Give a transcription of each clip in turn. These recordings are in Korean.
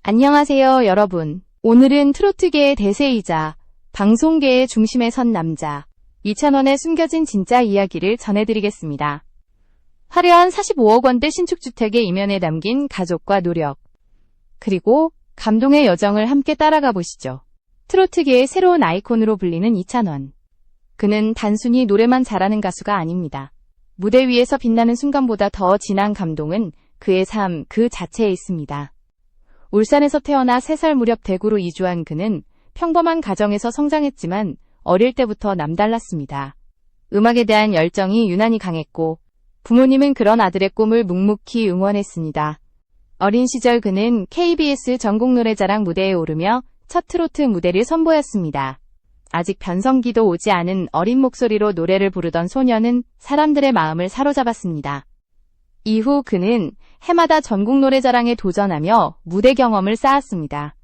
안녕하세요, 여러분. 오늘은 트로트계의 대세이자 방송계의 중심에 선 남자 이찬원의 숨겨진 진짜 이야기를 전해드리겠습니다. 화려한 45억 원대 신축주택의 이면에 담긴 가족과 노력, 그리고 감동의 여정을 함께 따라가 보시죠. 트로트계의 새로운 아이콘으로 불리는 이찬원. 그는 단순히 노래만 잘하는 가수가 아닙니다. 무대 위에서 빛나는 순간보다 더 진한 감동은 그의 삶 그 자체에 있습니다. 울산에서 태어나 3살 무렵 대구로 이주한 그는 평범한 가정에서 성장했지만 어릴 때부터 남달랐습니다. 음악에 대한 열정이 유난히 강했고 부모님은 그런 아들의 꿈을 묵묵히 응원했습니다. 어린 시절 그는 KBS 전국노래자랑 무대에 오르며 첫 트로트 무대를 선보였습니다. 아직 변성기도 오지 않은 어린 목소리로 노래를 부르던 소녀는 사람들의 마음을 사로잡았습니다. 이후 그는 해마다 전국노래자랑에 도전하며 무대 경험을 쌓았습니다.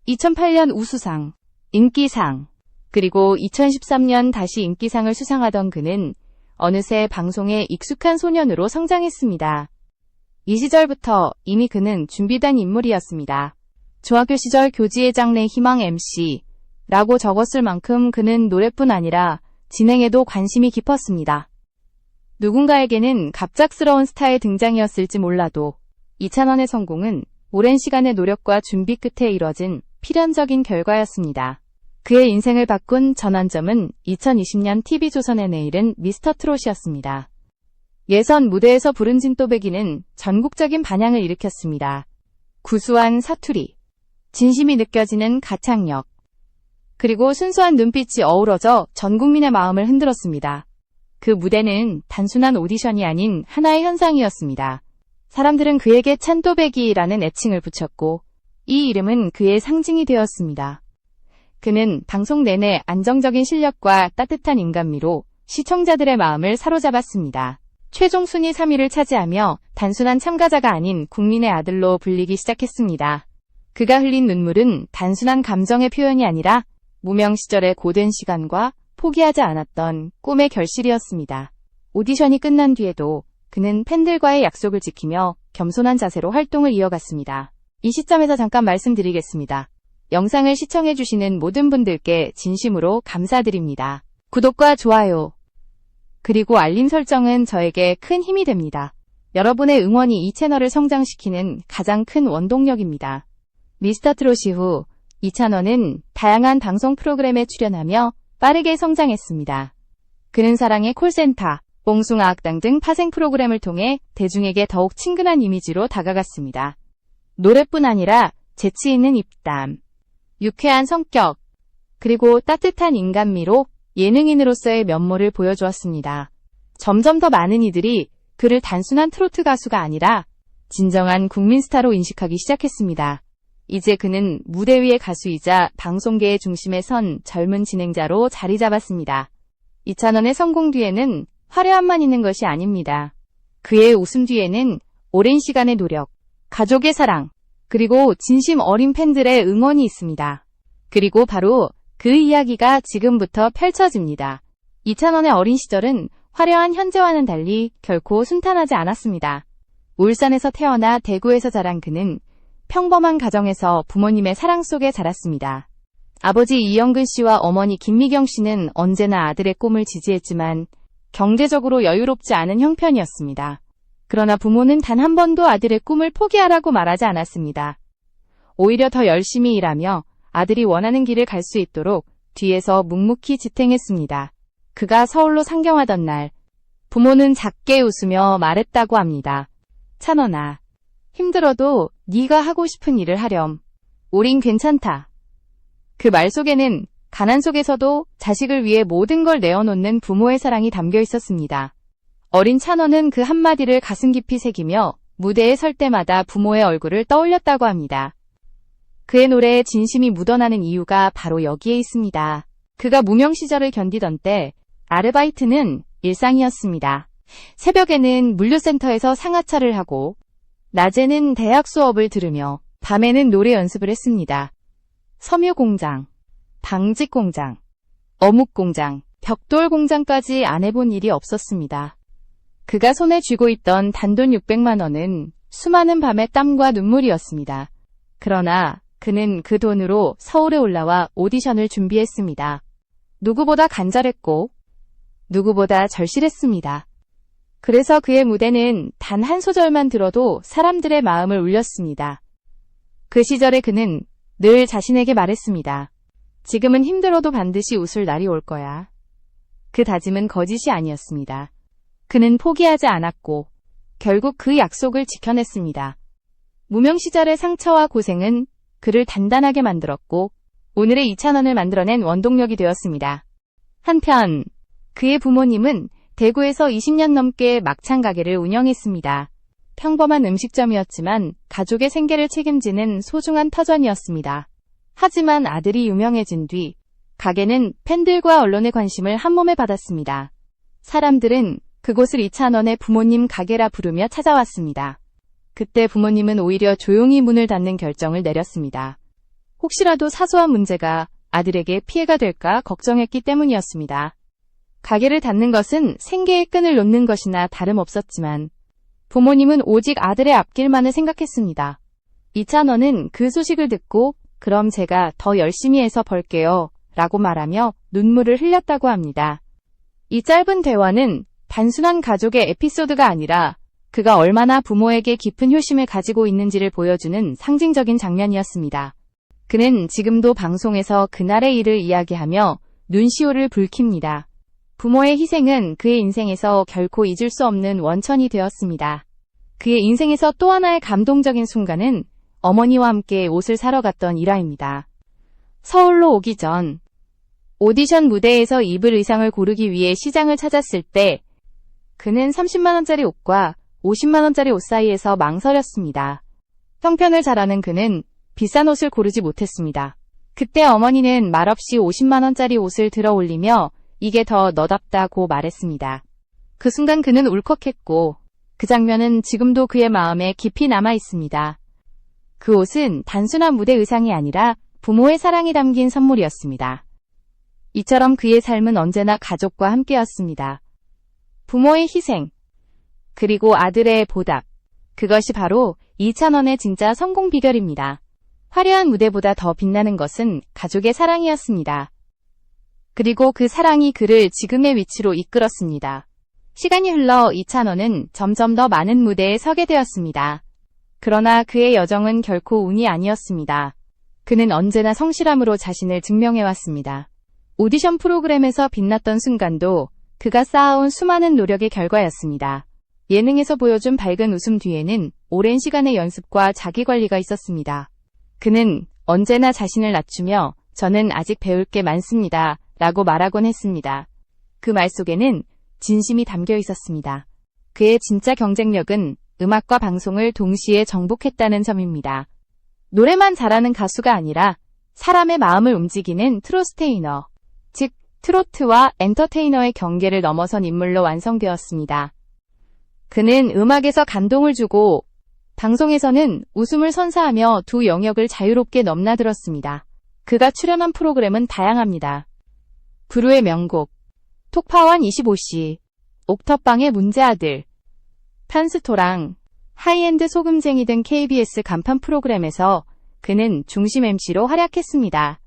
2008년 우수상, 인기상, 그리고 2013년 다시 인기상을 수상하던 그는 어느새 방송에 익숙한 소년으로 성장했습니다. 이 시절부터 이미 그는 준비된 인물이었습니다. 중학교 시절 교지회장 내 희망 MC라고 적었을 만큼 그는 노래뿐 아니라 진행에도 관심이 깊었습니다. 누군가에게는 갑작스러운 스타의 등장이었을지 몰라도 이찬원의 성공은 오랜 시간의 노력과 준비 끝에 이뤄진 필연적인 결과였습니다. 그의 인생을 바꾼 전환점은 2020년 TV조선의 내일은 미스터트롯이었습니다. 예선 무대에서 부른 진또배기는 전국적인 반향을 일으켰습니다. 구수한 사투리, 진심이 느껴지는 가창력, 그리고 순수한 눈빛이 어우러져 전 국민의 마음을 흔들었습니다. 그 무대는 단순한 오디션이 아닌 하나의 현상이었습니다. 사람들은 그에게 찬또배기라는 애칭을 붙였고 이 이름은 그의 상징이 되었습니다. 그는 방송 내내 안정적인 실력과 따뜻한 인간미로 시청자들의 마음을 사로잡았습니다. 최종 순위 3위를 차지하며 단순한 참가자가 아닌 국민의 아들로 불리기 시작했습니다. 그가 흘린 눈물은 단순한 감정의 표현이 아니라 무명 시절의 고된 시간과 포기하지 않았던 꿈의 결실이었습니다. 오디션이 끝난 뒤에도 그는 팬들과의 약속을 지키며 겸손한 자세로 활동을 이어갔습니다. 이 시점에서 잠깐 말씀드리겠습니다. 영상을 시청해주시는 모든 분들께 진심으로 감사드립니다. 구독과 좋아요, 그리고 알림 설정은 저에게 큰 힘이 됩니다. 여러분의 응원이 이 채널을 성장시키는 가장 큰 원동력입니다. 미스터트롯 이후 이찬원은 다양한 방송 프로그램에 출연하며 빠르게 성장했습니다. 그는 사랑의 콜센터, 뽕숭아학당 등 파생 프로그램을 통해 대중에게 더욱 친근한 이미지로 다가갔습니다. 노래뿐 아니라 재치 있는 입담, 유쾌한 성격, 그리고 따뜻한 인간미로 예능인으로서의 면모를 보여주었습니다. 점점 더 많은 이들이 그를 단순한 트로트 가수가 아니라 진정한 국민 스타로 인식하기 시작했습니다. 이제 그는 무대 위의 가수이자 방송계의 중심에 선 젊은 진행자로 자리 잡았습니다. 이찬원의 성공 뒤에는 화려함만 있는 것이 아닙니다. 그의 웃음 뒤에는 오랜 시간의 노력, 가족의 사랑, 그리고 진심 어린 팬들의 응원이 있습니다. 그리고 바로 그 이야기가 지금부터 펼쳐집니다. 이찬원의 어린 시절은 화려한 현재와는 달리 결코 순탄하지 않았습니다. 울산에서 태어나 대구에서 자란 그는 평범한 가정에서 부모님의 사랑 속에 자랐습니다. 아버지 이영근 씨와 어머니 김미경 씨는 언제나 아들의 꿈을 지지했지만 경제적으로 여유롭지 않은 형편이었습니다. 그러나 부모는 단 한 번도 아들의 꿈을 포기하라고 말하지 않았습니다. 오히려 더 열심히 일하며 아들이 원하는 길을 갈 수 있도록 뒤에서 묵묵히 지탱했습니다. 그가 서울로 상경하던 날, 부모는 작게 웃으며 말했다고 합니다. 찬원아, 힘들어도 네가 하고 싶은 일을 하렴. 우린 괜찮다. 그 말 속에는 가난 속에서도 자식을 위해 모든 걸 내어놓는 부모의 사랑이 담겨 있었습니다. 어린 찬원은 그 한마디를 가슴 깊이 새기며 무대에 설 때마다 부모의 얼굴을 떠올렸다고 합니다. 그의 노래에 진심이 묻어나는 이유가 바로 여기에 있습니다. 그가 무명 시절을 견디던 때 아르바이트는 일상이었습니다. 새벽에는 물류센터에서 상하차를 하고 낮에는 대학 수업을 들으며 밤에는 노래 연습을 했습니다. 섬유공장, 방직공장, 어묵공장, 벽돌공장까지 안 해본 일이 없었습니다. 그가 손에 쥐고 있던 단돈 600만 원은 수많은 밤의 땀과 눈물이었습니다. 그러나 그는 그 돈으로 서울에 올라와 오디션을 준비했습니다. 누구보다 간절했고 누구보다 절실했습니다. 그래서 그의 무대는 단 한 소절만 들어도 사람들의 마음을 울렸습니다. 그 시절에 그는 늘 자신에게 말했습니다. 지금은 힘들어도 반드시 웃을 날이 올 거야. 그 다짐은 거짓이 아니었습니다. 그는 포기하지 않았고 결국 그 약속을 지켜냈습니다. 무명 시절의 상처와 고생은 그를 단단하게 만들었고 오늘의 이찬원을 만들어낸 원동력이 되었습니다. 한편 그의 부모님은 대구에서 20년 넘게 막창 가게를 운영했습니다. 평범한 음식점이었지만 가족의 생계를 책임지는 소중한 터전이었습니다. 하지만 아들이 유명해진 뒤 가게는 팬들과 언론의 관심을 한몸에 받았습니다. 사람들은 그곳을 이찬원의 부모님 가게라 부르며 찾아왔습니다. 그때 부모님은 오히려 조용히 문을 닫는 결정을 내렸습니다. 혹시라도 사소한 문제가 아들에게 피해가 될까 걱정했기 때문이었습니다. 가게를 닫는 것은 생계의 끈을 놓는 것이나 다름없었지만 부모님은 오직 아들의 앞길만을 생각했습니다. 이찬원은 그 소식을 듣고 그럼 제가 더 열심히 해서 벌게요 라고 말하며 눈물을 흘렸다고 합니다. 이 짧은 대화는 단순한 가족의 에피소드가 아니라 그가 얼마나 부모에게 깊은 효심을 가지고 있는지를 보여주는 상징적인 장면이었습니다. 그는 지금도 방송에서 그날의 일을 이야기하며 눈시울을 붉힙니다. 부모의 희생은 그의 인생에서 결코 잊을 수 없는 원천이 되었습니다. 그의 인생에서 또 하나의 감동적인 순간은 어머니와 함께 옷을 사러 갔던 일화입니다. 서울로 오기 전 오디션 무대에서 입을 의상을 고르기 위해 시장을 찾았을 때 그는 30만원짜리 옷과 50만원짜리 옷 사이에서 망설였습니다. 형편을 잘 아는 그는 비싼 옷을 고르지 못했습니다. 그때 어머니는 말없이 50만원짜리 옷을 들어 올리며 이게 더 너답다고 말했습니다. 그 순간 그는 울컥했고 그 장면은 지금도 그의 마음에 깊이 남아 있습니다. 그 옷은 단순한 무대 의상이 아니라 부모의 사랑이 담긴 선물이었습니다. 이처럼 그의 삶은 언제나 가족과 함께였습니다. 부모의 희생, 그리고 아들의 보답. 그것이 바로 이찬원의 진짜 성공 비결입니다. 화려한 무대보다 더 빛나는 것은 가족의 사랑이었습니다. 그리고 그 사랑이 그를 지금의 위치로 이끌었습니다. 시간이 흘러 이찬원은 점점 더 많은 무대에 서게 되었습니다. 그러나 그의 여정은 결코 운이 아니었습니다. 그는 언제나 성실함으로 자신을 증명해왔습니다. 오디션 프로그램에서 빛났던 순간도 그가 쌓아온 수많은 노력의 결과였습니다. 예능에서 보여준 밝은 웃음 뒤에는 오랜 시간의 연습과 자기관리가 있었습니다. 그는 언제나 자신을 낮추며 저는 아직 배울 게 많습니다. 라고 말하곤 했습니다. 그 말 속에는 진심이 담겨 있었습니다. 그의 진짜 경쟁력은 음악과 방송을 동시에 정복했다는 점입니다. 노래만 잘하는 가수가 아니라 사람의 마음을 움직이는 트로스테이너, 즉 트로트와 엔터테이너의 경계를 넘어선 인물로 완성되었습니다. 그는 음악에서 감동을 주고 방송에서는 웃음을 선사하며 두 영역을 자유롭게 넘나들었습니다. 그가 출연한 프로그램은 다양합니다. 부르의 명곡, 톡파원 25시, 옥탑방의 문제아들, 편스토랑, 하이엔드 소금쟁이 등 KBS 간판 프로그램에서 그는 중심 MC로 활약했습니다.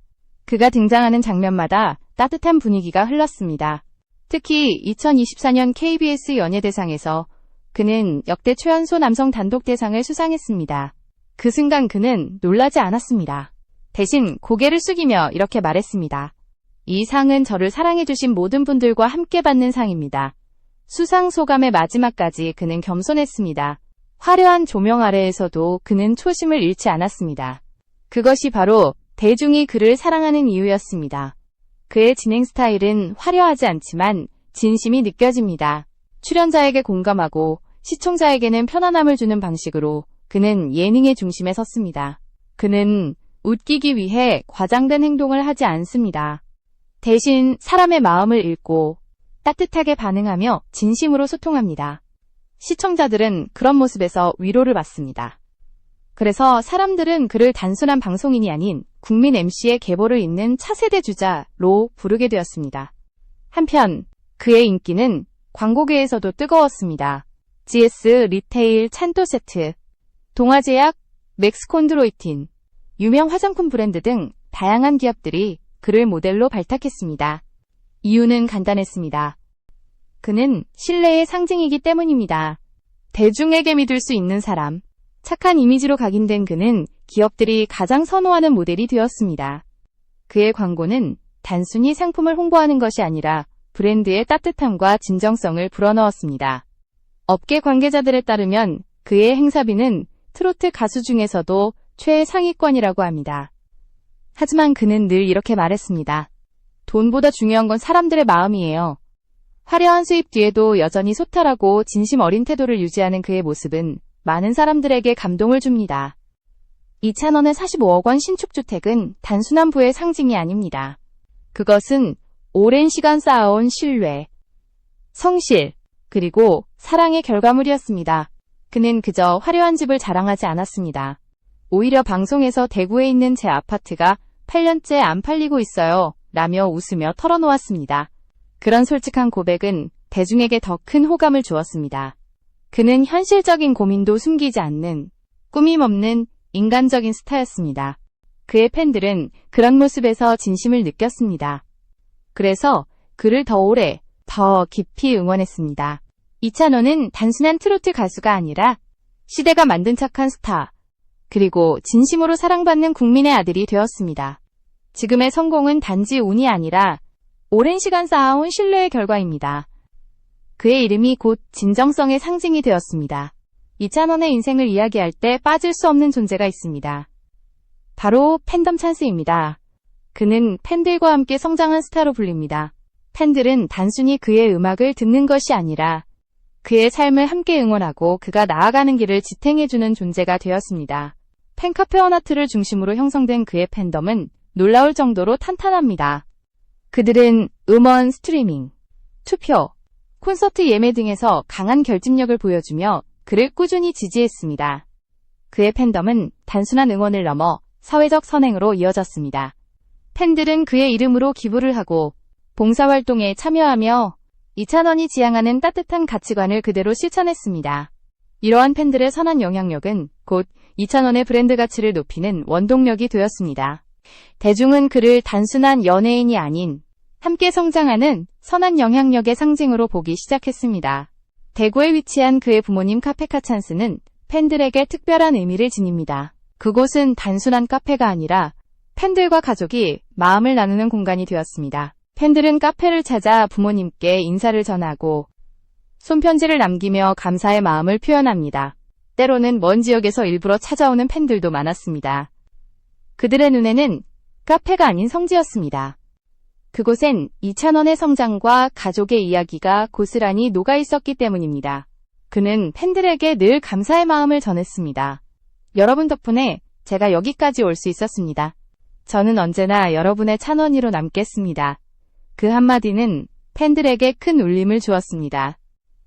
그가 등장하는 장면마다 따뜻한 분위기가 흘렀습니다. 특히 2024년 KBS 연예대상에서 그는 역대 최연소 남성 단독 대상을 수상했습니다. 그 순간 그는 놀라지 않았습니다. 대신 고개를 숙이며 이렇게 말했습니다. 이 상은 저를 사랑해주신 모든 분들과 함께 받는 상입니다. 수상 소감의 마지막까지 그는 겸손했습니다. 화려한 조명 아래에서도 그는 초심을 잃지 않았습니다. 그것이 바로 대중이 그를 사랑하는 이유였습니다. 그의 진행 스타일은 화려하지 않지만 진심이 느껴집니다. 출연자에게 공감하고 시청자에게는 편안함을 주는 방식으로 그는 예능의 중심에 섰습니다. 그는 웃기기 위해 과장된 행동을 하지 않습니다. 대신 사람의 마음을 읽고 따뜻하게 반응하며 진심으로 소통합니다. 시청자들은 그런 모습에서 위로를 받습니다. 그래서 사람들은 그를 단순한 방송인이 아닌 국민 MC의 계보를 잇는 차세대 주자로 부르게 되었습니다. 한편 그의 인기는 광고계에서도 뜨거웠습니다. GS 리테일 찬또 세트, 동아제약, 맥스콘드로이틴, 유명 화장품 브랜드 등 다양한 기업들이 그를 모델로 발탁했습니다. 이유는 간단했습니다. 그는 신뢰의 상징이기 때문입니다. 대중에게 믿을 수 있는 사람, 착한 이미지로 각인된 그는 기업들이 가장 선호하는 모델이 되었습니다. 그의 광고는 단순히 상품을 홍보하는 것이 아니라 브랜드의 따뜻함과 진정성을 불어넣었습니다. 업계 관계자들에 따르면 그의 행사비는 트로트 가수 중에서도 최상위권이라고 합니다. 하지만 그는 늘 이렇게 말했습니다. 돈보다 중요한 건 사람들의 마음이에요. 화려한 수입 뒤에도 여전히 소탈하고 진심 어린 태도를 유지하는 그의 모습은 많은 사람들에게 감동을 줍니다. 이찬원의 45억 원 신축주택은 단순한 부의 상징이 아닙니다. 그것은 오랜 시간 쌓아온 신뢰, 성실, 그리고 사랑의 결과물이었습니다. 그는 그저 화려한 집을 자랑하지 않았습니다. 오히려 방송에서 대구에 있는 제 아파트가 8년째 안 팔리고 있어요 라며 웃으며 털어놓았습니다. 그런 솔직한 고백은 대중에게 더 큰 호감을 주었습니다. 그는 현실적인 고민도 숨기지 않는 꾸밈 없는 인간적인 스타였습니다. 그의 팬들은 그런 모습에서 진심을 느꼈습니다. 그래서 그를 더 오래, 더 깊이 응원했습니다. 이찬원은 단순한 트로트 가수가 아니라 시대가 만든 착한 스타, 그리고 진심으로 사랑받는 국민의 아들이 되었습니다. 지금의 성공은 단지 운이 아니라 오랜 시간 쌓아온 신뢰의 결과입니다. 그의 이름이 곧 진정성의 상징이 되었습니다. 이찬원의 인생을 이야기할 때 빠질 수 없는 존재가 있습니다. 바로 팬덤 찬스입니다. 그는 팬들과 함께 성장한 스타로 불립니다. 팬들은 단순히 그의 음악을 듣는 것이 아니라 그의 삶을 함께 응원하고 그가 나아가는 길을 지탱해주는 존재가 되었습니다. 팬카페 원아트를 중심으로 형성된 그의 팬덤은 놀라울 정도로 탄탄합니다. 그들은 음원 스트리밍, 투표, 콘서트 예매 등에서 강한 결집력을 보여주며 그를 꾸준히 지지했습니다. 그의 팬덤은 단순한 응원을 넘어 사회적 선행으로 이어졌습니다. 팬들은 그의 이름으로 기부를 하고 봉사활동에 참여하며 이찬원이 지향하는 따뜻한 가치관을 그대로 실천했습니다. 이러한 팬들의 선한 영향력은 곧 이찬원의 브랜드 가치를 높이는 원동력이 되었습니다. 대중은 그를 단순한 연예인이 아닌 함께 성장하는 선한 영향력의 상징으로 보기 시작했습니다. 대구에 위치한 그의 부모님 카페카 찬스는 팬들에게 특별한 의미를 지닙니다. 그곳은 단순한 카페가 아니라 팬들과 가족이 마음을 나누는 공간이 되었습니다. 팬들은 카페를 찾아 부모님께 인사를 전하고 손편지를 남기며 감사의 마음을 표현합니다. 때로는 먼 지역에서 일부러 찾아오는 팬들도 많았습니다. 그들의 눈에는 카페가 아닌 성지였습니다. 그곳엔 이찬원의 성장과 가족의 이야기가 고스란히 녹아 있었기 때문입니다. 그는 팬들에게 늘 감사의 마음을 전했습니다. 여러분 덕분에 제가 여기까지 올 수 있었습니다. 저는 언제나 여러분의 찬원이로 남겠습니다. 그 한마디는 팬들에게 큰 울림을 주었습니다.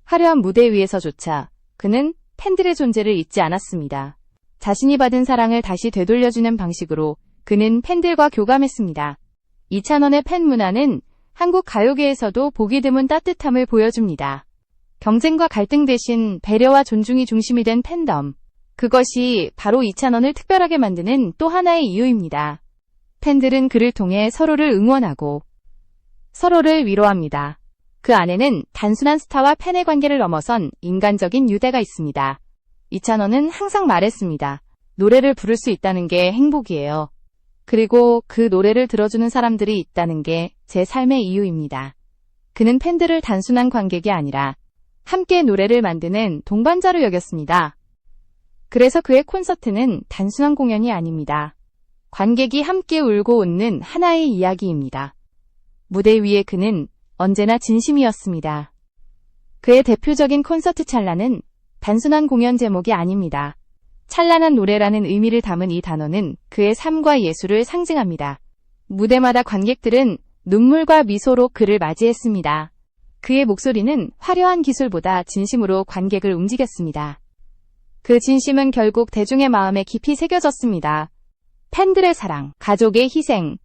화려한 무대 위에서조차 그는 팬들의 존재를 잊지 않았습니다. 자신이 받은 사랑을 다시 되돌려주는 방식으로 그는 팬들과 교감했습니다. 이찬원의 팬 문화는 한국 가요계에서도 보기 드문 따뜻함을 보여줍니다. 경쟁과 갈등 대신 배려와 존중이 중심이 된 팬덤. 그것이 바로 이찬원을 특별하게 만드는 또 하나의 이유입니다. 팬들은 그를 통해 서로를 응원하고 서로를 위로합니다. 그 안에는 단순한 스타와 팬의 관계를 넘어선 인간적인 유대가 있습니다. 이찬원은 항상 말했습니다. 노래를 부를 수 있다는 게 행복이에요. 그리고 그 노래를 들어주는 사람들이 있다는 게 제 삶의 이유입니다. 그는 팬들을 단순한 관객이 아니라 함께 노래를 만드는 동반자로 여겼습니다. 그래서 그의 콘서트는 단순한 공연이 아닙니다. 관객이 함께 울고 웃는 하나의 이야기입니다. 무대 위에 그는 언제나 진심이었습니다. 그의 대표적인 콘서트 찰나는 단순한 공연 제목이 아닙니다. 찬란한 노래라는 의미를 담은 이 단어는 그의 삶과 예술을 상징합니다. 무대마다 관객들은 눈물과 미소로 그를 맞이했습니다. 그의 목소리는 화려한 기술보다 진심으로 관객을 움직였습니다. 그 진심은 결국 대중의 마음에 깊이 새겨졌습니다. 팬들의 사랑, 가족의 희생,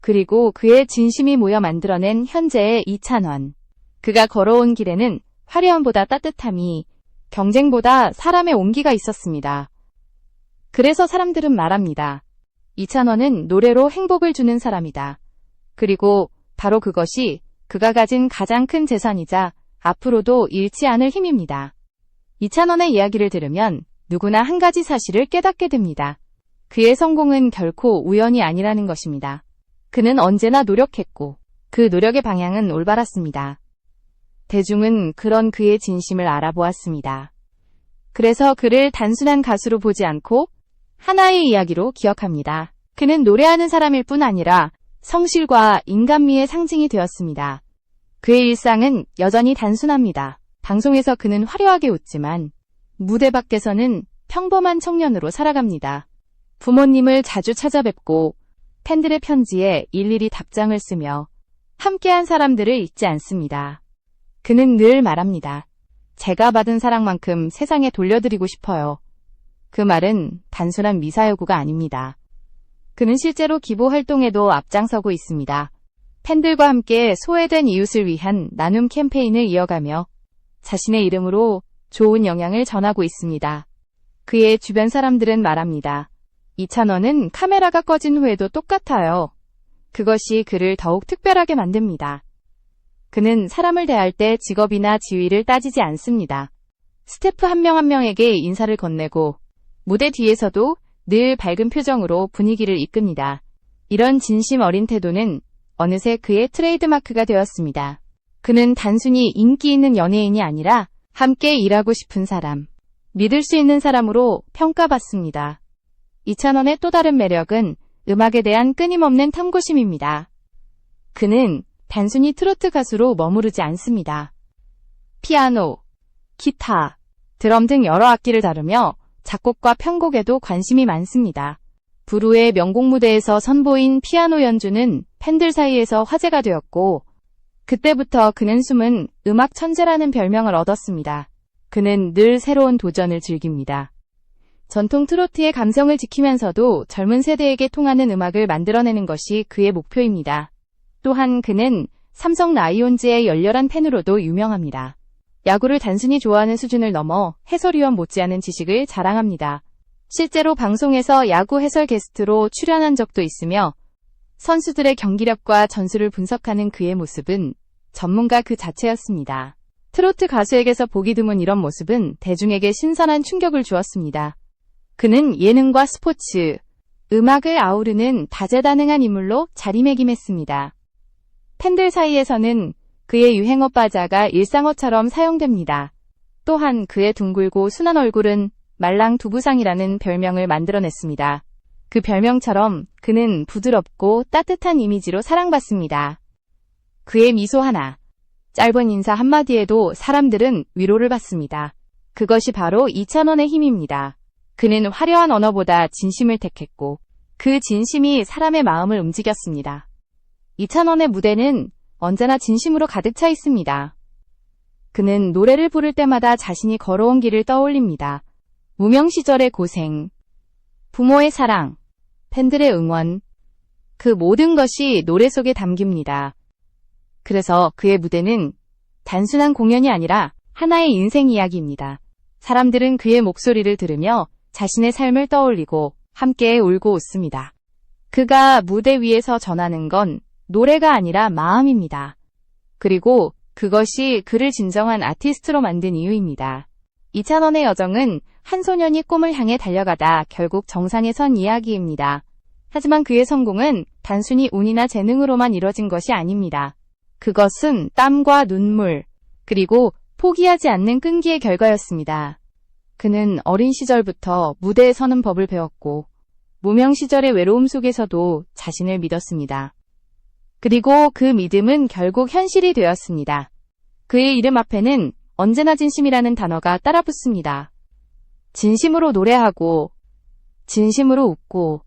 그리고 그의 진심이 모여 만들어낸 현재의 이찬원. 그가 걸어온 길에는 화려함보다 따뜻함이, 경쟁보다 사람의 온기가 있었습니다. 그래서 사람들은 말합니다. 이찬원은 노래로 행복을 주는 사람이다. 그리고 바로 그것이 그가 가진 가장 큰 재산이자 앞으로도 잃지 않을 힘입니다. 이찬원의 이야기를 들으면 누구나 한 가지 사실을 깨닫게 됩니다. 그의 성공은 결코 우연이 아니라는 것입니다. 그는 언제나 노력했고 그 노력의 방향은 올바랐습니다. 대중은 그런 그의 진심을 알아보았습니다. 그래서 그를 단순한 가수로 보지 않고 하나의 이야기로 기억합니다. 그는 노래하는 사람일 뿐 아니라 성실과 인간미의 상징이 되었습니다. 그의 일상은 여전히 단순합니다. 방송에서 그는 화려하게 웃지만 무대 밖에서는 평범한 청년으로 살아갑니다. 부모님을 자주 찾아뵙고 팬들의 편지에 일일이 답장을 쓰며 함께한 사람들을 잊지 않습니다. 그는 늘 말합니다. 제가 받은 사랑만큼 세상에 돌려드리고 싶어요. 그 말은 단순한 미사여구가 아닙니다. 그는 실제로 기부 활동에도 앞장서고 있습니다. 팬들과 함께 소외된 이웃을 위한 나눔 캠페인을 이어가며 자신의 이름으로 좋은 영향을 전하고 있습니다. 그의 주변 사람들은 말합니다. 이찬원은 카메라가 꺼진 후에도 똑같아요. 그것이 그를 더욱 특별하게 만듭니다. 그는 사람을 대할 때 직업이나 지위를 따지지 않습니다. 스태프 한 명 한 명에게 인사를 건네고 무대 뒤에서도 늘 밝은 표정으로 분위기를 이끕니다. 이런 진심 어린 태도는 어느새 그의 트레이드마크가 되었습니다. 그는 단순히 인기 있는 연예인이 아니라 함께 일하고 싶은 사람, 믿을 수 있는 사람으로 평가받습니다. 이찬원의 또 다른 매력은 음악에 대한 끊임없는 탐구심입니다. 그는 단순히 트로트 가수로 머무르지 않습니다. 피아노, 기타, 드럼 등 여러 악기를 다루며 작곡과 편곡에도 관심이 많습니다. 브루의 명곡 무대에서 선보인 피아노 연주는 팬들 사이에서 화제가 되었고 그때부터 그는 숨은 음악 천재라는 별명을 얻었습니다. 그는 늘 새로운 도전을 즐깁니다. 전통 트로트의 감성을 지키면서도 젊은 세대에게 통하는 음악을 만들어내는 것이 그의 목표입니다. 또한 그는 삼성 라이온즈의 열렬한 팬으로도 유명합니다. 야구를 단순히 좋아하는 수준을 넘어 해설위원 못지않은 지식을 자랑합니다. 실제로 방송에서 야구 해설 게스트로 출연한 적도 있으며 선수들의 경기력과 전술을 분석하는 그의 모습은 전문가 그 자체였습니다. 트로트 가수에게서 보기 드문 이런 모습은 대중에게 신선한 충격을 주었습니다. 그는 예능과 스포츠, 음악을 아우르는 다재다능한 인물로 자리매김했습니다. 팬들 사이에서는 그의 유행어 빠자가 일상어처럼 사용됩니다. 또한 그의 둥글고 순한 얼굴은 말랑 두부상이라는 별명을 만들어냈습니다. 그 별명처럼 그는 부드럽고 따뜻한 이미지로 사랑받습니다. 그의 미소 하나, 짧은 인사 한마디에도 사람들은 위로를 받습니다. 그것이 바로 이찬원의 힘입니다. 그는 화려한 언어보다 진심을 택했고 그 진심이 사람의 마음을 움직였습니다. 이찬원의 무대는 언제나 진심으로 가득 차 있습니다. 그는 노래를 부를 때마다 자신이 걸어온 길을 떠올립니다. 무명 시절의 고생, 부모의 사랑, 팬들의 응원, 그 모든 것이 노래 속에 담깁니다. 그래서 그의 무대는 단순한 공연이 아니라 하나의 인생 이야기입니다. 사람들은 그의 목소리를 들으며 자신의 삶을 떠올리고 함께 울고 웃습니다. 그가 무대 위에서 전하는 건 노래가 아니라 마음입니다. 그리고 그것이 그를 진정한 아티스트로 만든 이유입니다. 이찬원의 여정은 한 소년이 꿈을 향해 달려가다 결국 정상에 선 이야기입니다. 하지만 그의 성공은 단순히 운이나 재능으로만 이뤄진 것이 아닙니다. 그것은 땀과 눈물, 그리고 포기하지 않는 끈기의 결과였습니다. 그는 어린 시절부터 무대에 서는 법을 배웠고 무명 시절의 외로움 속에서도 자신을 믿었습니다. 그리고 그 믿음은 결국 현실이 되었습니다. 그의 이름 앞에는 언제나 진심이라는 단어가 따라붙습니다. 진심으로 노래하고, 진심으로 웃고,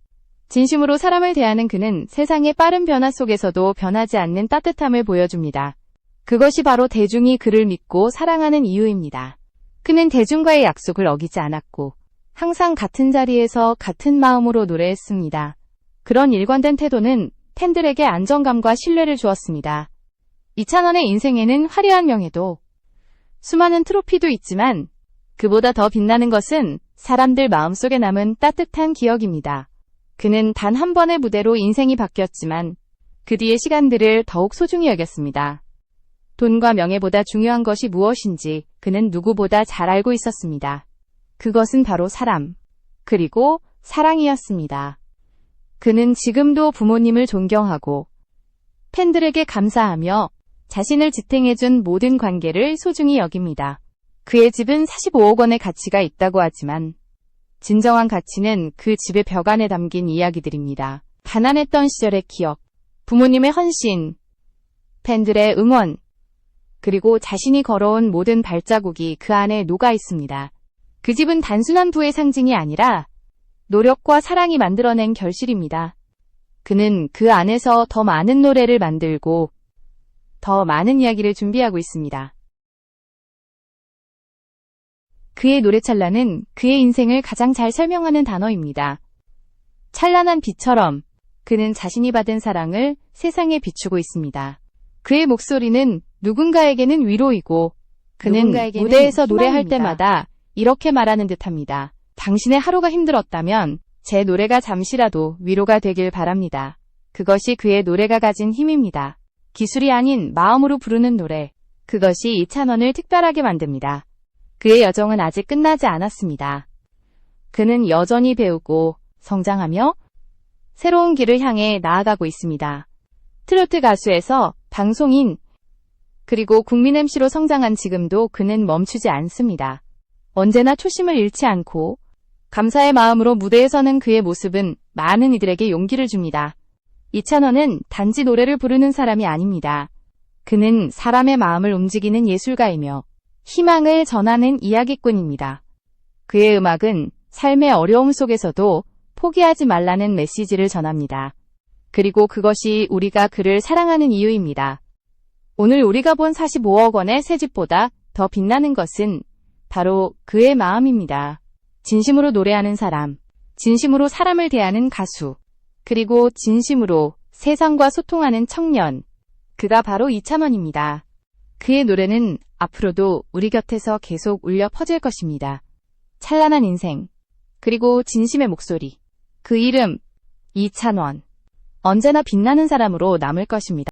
진심으로 사람을 대하는 그는 세상의 빠른 변화 속에서도 변하지 않는 따뜻함을 보여줍니다. 그것이 바로 대중이 그를 믿고 사랑하는 이유입니다. 그는 대중과의 약속을 어기지 않았고, 항상 같은 자리에서 같은 마음으로 노래했습니다. 그런 일관된 태도는 팬들에게 안정감과 신뢰를 주었습니다. 이찬원의 인생에는 화려한 명예도, 수많은 트로피도 있지만 그보다 더 빛나는 것은 사람들 마음속에 남은 따뜻한 기억입니다. 그는 단 한 번의 무대로 인생이 바뀌었지만 그 뒤의 시간들을 더욱 소중히 여겼습니다. 돈과 명예보다 중요한 것이 무엇인지 그는 누구보다 잘 알고 있었습니다. 그것은 바로 사람, 그리고 사랑이었습니다. 그는 지금도 부모님을 존경하고 팬들에게 감사하며 자신을 지탱해준 모든 관계를 소중히 여깁니다. 그의 집은 45억 원의 가치가 있다고 하지만 진정한 가치는 그 집의 벽 안에 담긴 이야기들입니다. 가난했던 시절의 기억, 부모님의 헌신, 팬들의 응원, 그리고 자신이 걸어온 모든 발자국이 그 안에 녹아 있습니다. 그 집은 단순한 부의 상징이 아니라 노력과 사랑이 만들어낸 결실입니다. 그는 그 안에서 더 많은 노래를 만들고 더 많은 이야기를 준비하고 있습니다. 그의 노래 찰나는 그의 인생을 가장 잘 설명하는 단어입니다. 찬란한 빛처럼 그는 자신이 받은 사랑을 세상에 비추고 있습니다. 그의 목소리는 누군가에게는 위로이고 그는 무대에서 노래할 때마다 이렇게 말하는 듯합니다. 당신의 하루가 힘들었다면 제 노래가 잠시라도 위로가 되길 바랍니다. 그것이 그의 노래가 가진 힘입니다. 기술이 아닌 마음으로 부르는 노래. 그것이 이찬원을 특별하게 만듭니다. 그의 여정은 아직 끝나지 않았습니다. 그는 여전히 배우고 성장하며 새로운 길을 향해 나아가고 있습니다. 트로트 가수에서 방송인, 그리고 국민 MC로 성장한 지금도 그는 멈추지 않습니다. 언제나 초심을 잃지 않고 감사의 마음으로 무대에 서는 그의 모습은 많은 이들에게 용기를 줍니다. 이찬원은 단지 노래를 부르는 사람이 아닙니다. 그는 사람의 마음을 움직이는 예술가이며 희망을 전하는 이야기꾼입니다. 그의 음악은 삶의 어려움 속에서도 포기하지 말라는 메시지를 전합니다. 그리고 그것이 우리가 그를 사랑하는 이유입니다. 오늘 우리가 본 45억 원의 새 집보다 더 빛나는 것은 바로 그의 마음입니다. 진심으로 노래하는 사람, 진심으로 사람을 대하는 가수, 그리고 진심으로 세상과 소통하는 청년. 그가 바로 이찬원입니다. 그의 노래는 앞으로도 우리 곁에서 계속 울려 퍼질 것입니다. 찬란한 인생, 그리고 진심의 목소리. 그 이름, 이찬원. 언제나 빛나는 사람으로 남을 것입니다.